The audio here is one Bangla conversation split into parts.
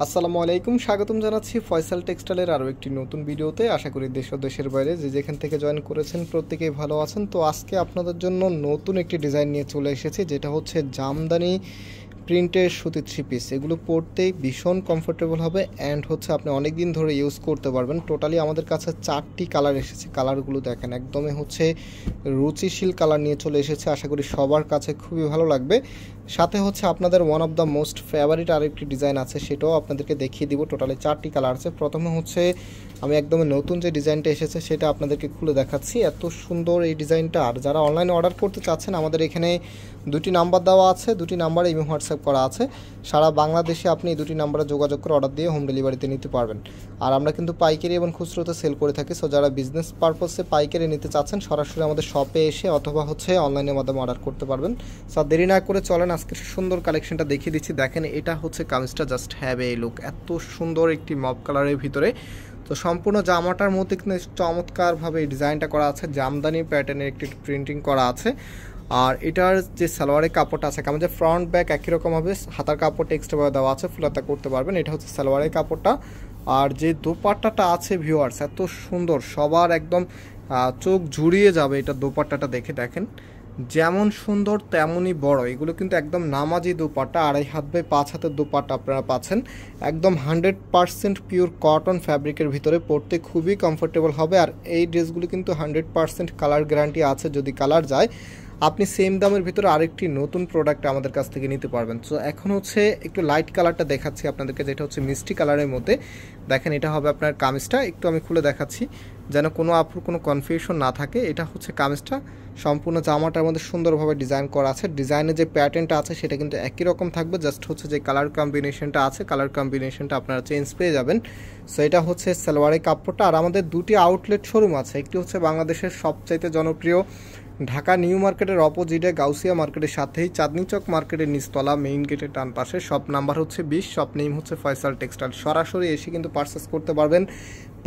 আসসালামু আলাইকুম, স্বাগতম জানাচ্ছি ফয়সাল টেক্সটাইলের আরও একটি নতুন ভিডিওতে। আশা করি দেশ ও দেশের বাইরে যে যেখান থেকে জয়েন করেছেন প্রত্যেকেই ভালো আছেন। তো আজকে আপনাদের জন্য নতুন একটি ডিজাইন নিয়ে চলে এসেছি, যেটা হচ্ছে জামদানি প্রিন্টের সুতির থ্রি পিস। এগুলো পরতেই ভীষণ কমফোর্টেবল হবে অ্যান্ড হচ্ছে আপনি অনেক দিন ধরে ইউজ করতে পারবেন। টোটালি আমাদের কাছে 4টি কালার এসেছে। কালারগুলো দেখেন, একদমই হচ্ছে রুচিশীল কালার নিয়ে চলে এসেছে। আশা করি সবার কাছে খুবই ভালো লাগবে। সাথে হচ্ছে আপনাদের one of the most favourite আরেকটি ডিজাইন আছে, সেটাও আপনাদেরকে দেখিয়ে দিব। টোটালি 4টি কালার আছে। প্রথমে হচ্ছে আমি একদমই নতুন যে ডিজাইনটা এসেছে সেটা আপনাদেরকে খুলে দেখাচ্ছি। এত সুন্দর এই ডিজাইনটা। আর যারা অনলাইনে অর্ডার করতে চাচ্ছেন, আমাদের এখানে দুটি নাম্বার দেওয়া আছে, দুটি নাম্বারে ইমো হোয়াটসঅ্যাপ করা আছে। সারা বাংলাদেশে আপনি এই দুটি নাম্বারে যোগাযোগ করে অর্ডার দিয়ে হোম ডেলিভারিতে নিতে পারবেন। আর আমরা কিন্তু পাইকারি এবং খুচরোতে সেল করে থাকি। সো যারা বিজনেস পারপসে পাইকারি নিতে চাচ্ছেন, সরাসরি আমাদের শপে এসে অথবা হচ্ছে অনলাইনের মাধ্যমে অর্ডার করতে পারবেন। সো দেরি না করে চলেন আজকে সুন্দর কালেকশনটা দেখিয়ে দিচ্ছি। দেখেন, এটা হচ্ছে কামিজটা, জাস্ট হ্যাভ এ লুক। এত সুন্দর একটি মব কালারের ভিতরে। তো সম্পূর্ণ জামাটার মধ্যে কিন্তু চমৎকারভাবে এই ডিজাইনটা করা আছে, জামদানি প্যাটার্নের একটি প্রিন্টিং করা আছে। আর এটার যে সালোয়ারের কাপড়টা আছে, কামিজের ফ্রন্ট ব্যাক একই রকম হবে। হাতার কাপড়টা এক্সট্রাভাবে দেওয়া আছে, ফুলাতা করতে পারবেন। এটা হচ্ছে সালোয়ারের কাপড়টা। আর যে দোপাট্টাটা আছে ভিউয়ার্স, এত সুন্দর, সবার একদম চোখ জুড়িয়ে যাবে এটা দোপাট্টাটা দেখে। দেখেন যেমন সুন্দর তেমনই বড়। এগুলো কিন্তু একদম নামাজি দোপাট্টা, 2.5 হাত বাই 5 হাতের দোপাট্টা আপনারা পাচ্ছেন। একদম 100% পিওর কটন ফ্যাব্রিকের ভিতরে, পরতে খুবই কমফোর্টেবল হবে। আর এই ড্রেসগুলো কিন্তু 100% কালার গ্যারান্টি আছে। যদি কালার যায়, আপনি সেম দামের ভিতরে আরেকটি নতুন প্রোডাক্ট আমাদের কাছ থেকে নিতে পারবেন। সো এখন হচ্ছে একটু লাইট কালারটা দেখাচ্ছি আপনাদেরকে, যেটা হচ্ছে মিষ্টি কালারের মধ্যে। দেখেন, এটা হবে আপনার কামিজটা। একটু আমি খুলে দেখাচ্ছি যেন কোনো আপুর কোনো কনফিউশন না থাকে। এটা হচ্ছে কামিজটা। সম্পূর্ণ জামাটার মধ্যে সুন্দরভাবে ডিজাইন করা আছে। ডিজাইনের যে প্যাটার্নটা আছে সেটা কিন্তু একই রকম থাকবে, জাস্ট হচ্ছে যে কালার কম্বিনেশনটা আছে, কালার কম্বিনেশনটা আপনারা চেঞ্জ পেয়ে যাবেন। সো এটা হচ্ছে সালোয়ারের কাপড়টা। আর আমাদের দুটি আউটলেট শোরুম আছে। একটি হচ্ছে বাংলাদেশের সবচাইতে জনপ্রিয় ঢাকা নিউ মার্কেটের অপোজিটে গাউসিয়া মার্কেটের সাথেই চাঁদনী চক মার্কেটের নিচতলা মেইন গেটের ডান পাশে। শপ নাম্বার হচ্ছে 20, শপ নেম হচ্ছে ফয়সাল টেক্সটাইল। সরাসরি এসে কিন্তু পারচেস করতে পারবেন,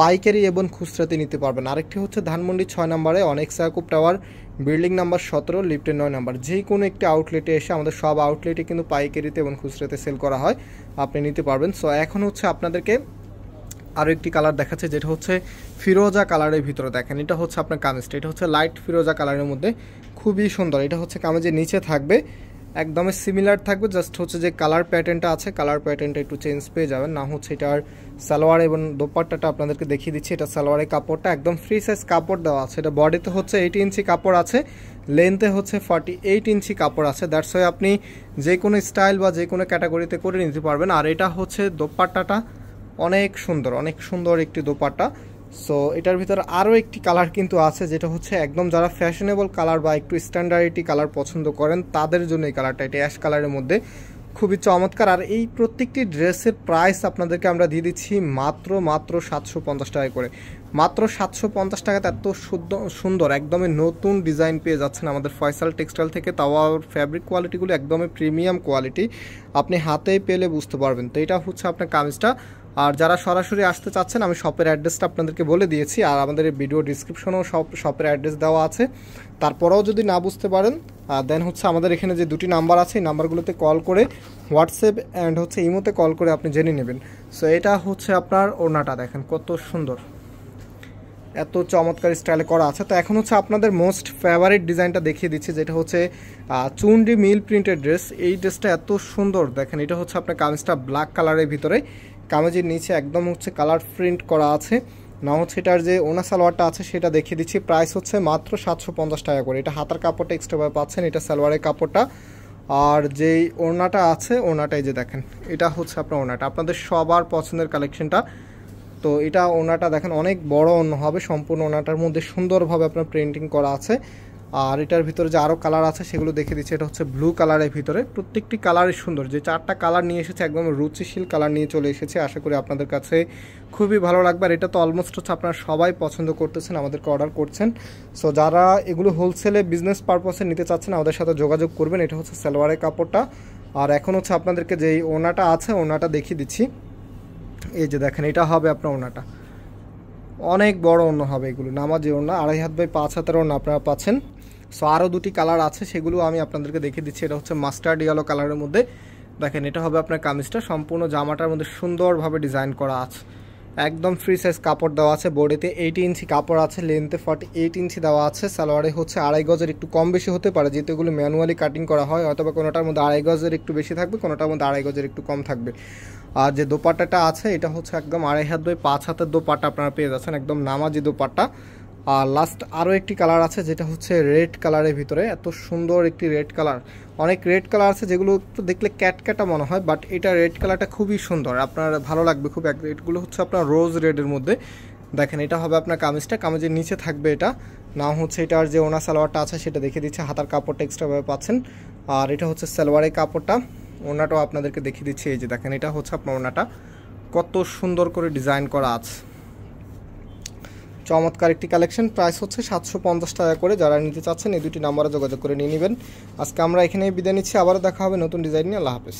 পাইকারি এবং খুচরাতে নিতে পারবেন। আরেকটি হচ্ছে ধানমন্ডি 6 নম্বরে অনেক্স ইয়াকুব টাওয়ার, বিল্ডিং নাম্বার 17, লিফটের 9 নাম্বার। যে কোনো একটি আউটলেটে এসে, আমাদের সব আউটলেটে কিন্তু পাইকারিতে এবং খুচরাতে সেল করা হয়, আপনি নিতে পারবেন। সো এখন হচ্ছে আপনাদেরকে আরও একটি কালার দেখাচ্ছে, যেটা হচ্ছে ফিরোজা কালারের ভিতরে। দেখেন, এটা হচ্ছে আপনার কামিজটা। এটা হচ্ছে লাইট ফিরোজা কালারের মধ্যে, খুবই সুন্দর। এটা হচ্ছে কামিজের নিচে থাকবে, একদমই সিমিলার থাকবে, জাস্ট হচ্ছে যে কালার প্যাটার্নটা আছে, কালার প্যাটার্নটা একটু চেঞ্জ পেয়ে যাবেন। না হচ্ছে এটার সালোয়ার এবং দোপাট্টাটা আপনাদেরকে দেখিয়ে দিচ্ছি। এটা সালোয়ারের কাপড়টা একদম ফ্রি সাইজ কাপড় দেওয়া আছে। এটা বডিতে হচ্ছে 80 ইঞ্চি কাপড় আছে, লেন্থে হচ্ছে 48 ইঞ্চি কাপড় আছে। দ্যাটস ওয়াই আপনি যে কোনো স্টাইল বা যে কোনো ক্যাটাগরিতে করে নিতে পারবেন। আর এটা হচ্ছে দোপাট্টাটা অনেক সুন্দর, অনেক সুন্দর একটি দোপাট্টা। সো এটার ভিতরে আরও একটি কালার কিন্তু আছে, যেটা হচ্ছে একদম যারা ফ্যাশনেবল কালার বা একটু স্ট্যান্ডার্ডিটি কালার পছন্দ করেন তাদের জন্য এই কালারটা। এটা অ্যাশ কালারের মধ্যে, খুবই চমৎকার। আর এই প্রত্যেকটি ড্রেসের প্রাইস আপনাদেরকে আমরা দিয়ে দিচ্ছি মাত্র 750 টাকা করে। মাত্র 750 টাকাতে এত সুন্দর একদমই নতুন ডিজাইন পেয়ে যাচ্ছেন আমাদের ফয়সাল টেক্সটাইল থেকে। তাও ফ্যাব্রিক কোয়ালিটিগুলো একদমই প্রিমিয়াম কোয়ালিটি, আপনি হাতেই পেলে বুঝতে পারবেন। তো এটা হচ্ছে আপনার কামিজটা। আর যারা সরাসরি আসতে চাচ্ছেন, আমি শপের অ্যাড্রেসটা আপনাদেরকে বলে দিয়েছি। আর আমাদের এই ভিডিও ডিসক্রিপশনেও শপের অ্যাড্রেস দেওয়া আছে। তারপরেও যদি না বুঝতে পারেন, দেন হচ্ছে আমাদের এখানে যে দুটি নাম্বার আছে, এই নাম্বারগুলোতে কল করে, হোয়াটসঅ্যাপ অ্যান্ড হচ্ছে ইমোতে কল করে আপনি জেনে নেবেন। সো এটা হচ্ছে আপনার ওড়নাটা, দেখেন কত সুন্দর, এত চমৎকার স্টাইলে করা আছে। তো এখন হচ্ছে আপনাদের মোস্ট ফেভারিট ডিজাইনটা দেখিয়ে দিচ্ছি, যেটা হচ্ছে চুনরি মিল প্রিন্টেড ড্রেস। এই ড্রেসটা এত সুন্দর। দেখেন, এটা হচ্ছে আপনার কামিজটা ব্ল্যাক কালারের ভিতরে, কামিজের নিচে একদম হচ্ছে কালার প্রিন্ট করা আছে। না হচ্ছে এটার যে ওনা সালোয়ারটা আছে সেটা দেখিয়ে দিচ্ছি। প্রাইস হচ্ছে মাত্র 750 টাকা করে। এটা হাতার কাপড়টা এক্সট্রাভাবে পাচ্ছেন, এটা সালোয়ারের কাপড়টা। আর যেই ওড়নাটা আছে, ওড়নাটাই যে দেখেন, এটা হচ্ছে আপনার ওড়নাটা, আপনাদের সবার পছন্দের কালেকশনটা। তো এটা ওড়নাটা দেখেন, অনেক বড় ওড়না হবে, সম্পূর্ণ ওড়নাটার মধ্যে সুন্দরভাবে আপনার প্রিন্টিং করা আছে। আর এটার ভিতরে যে আরও কালার আছে সেগুলো দেখে দিচ্ছে। এটা হচ্ছে ব্লু কালারের ভিতরে, প্রত্যেকটি কালারই সুন্দর। যে 4টা কালার নিয়ে এসেছে, একদম রুচিশীল কালার নিয়ে চলে এসেছে। আশা করি আপনাদের কাছে খুবই ভালো লাগবে। আর এটা তো অলমোস্ট হচ্ছে আপনারা সবাই পছন্দ করতেছেন, আমাদেরকে অর্ডার করছেন। সো যারা এগুলো হোলসেলে বিজনেস পারপাসে নিতে চাচ্ছেন, আমাদের সাথে যোগাযোগ করবেন। এটা হচ্ছে সালোয়ারের কাপড়টা। আর এখন হচ্ছে আপনাদেরকে যেই ওড়নাটা আছে, ওড়নাটা দেখিয়ে দিচ্ছি। এই যে দেখেন, এটা হবে আপনার ওড়নাটা, অনেক বড় ওড়না হবে। এগুলো নামাজি ওড়না, 2.5 হাত বাই 5 হাতের ওড়না আপনারা পাচ্ছেন। সো আরও দুটি কালার আছে, সেগুলো আমি আপনাদেরকে দেখিয়ে দিচ্ছি। এটা হচ্ছে মাস্টার্ড ইয়েলো কালারের মধ্যে, দেখেন এটা হবে আপনার কামিজটা, সম্পূর্ণ জামাটার মধ্যে সুন্দরভাবে ডিজাইন করা আছে, একদম ফ্রি সাইজ কাপড় দেওয়া আছে, বডিতে 80 ইঞ্চি কাপড় আছে, লেন্থে 48 ইঞ্চি দেওয়া আছে, সালোয়ারে হচ্ছে 2.5 গজের একটু কম বেশি হতে পারে, যেহেতু এগুলো ম্যানুয়ালি কাটিং করা হয়, অথবা কোনোটার মধ্যে 2.5 গজের একটু বেশি থাকবে, কোনোটার মধ্যে 2.5 গজের একটু কম থাকবে। আর যে দোপাট্টাটা আছে এটা হচ্ছে একদম 2.5 হাত বাই 5 হাতের দোপাট্টা আপনারা পেয়ে যাচ্ছেন, একদম নামাজি দোপাট্টা। আর লাস্ট আরও একটি কালার আছে যেটা হচ্ছে রেড কালারের ভিতরে, এত সুন্দর একটি রেড কালার। অনেক রেড কালার আছে যেগুলো একটু দেখলে ক্যাটক্যাটা মনে হয়, বাট এটা রেড কালারটা খুবই সুন্দর, আপনার ভালো লাগবে খুব। এগুলো হচ্ছে আপনার রোজ রেডের মধ্যে। দেখেন এটা হবে আপনার কামিজটা, কামিজের নিচে থাকবে এটা, না হচ্ছে এটার যে ওনা সালোয়ারটা আছে সেটা দেখে দিচ্ছে, হাতার কাপড়টা এক্সট্রাভাবে পাচ্ছেন। আর এটা হচ্ছে সালোয়ারের কাপড়টা, ওনাটাও আপনাদেরকে দেখিয়ে দিচ্ছি, এই যে দেখেন এটা হচ্ছে আপনার ওনাটা, কত সুন্দর করে ডিজাইন করা আছে, চমৎকার একটি কালেকশন। প্রাইস হচ্ছে 750 টাকা করে। যারা নিতে চাচ্ছেন এই দুটি নাম্বারে যোগাযোগ করে নিয়ে নেবেন। আজকে আমরা এখানেই বিদায় নিচ্ছি, আবারও দেখা হবে নতুন ডিজাইন নিয়ে। আল্লাহ হাফেজ।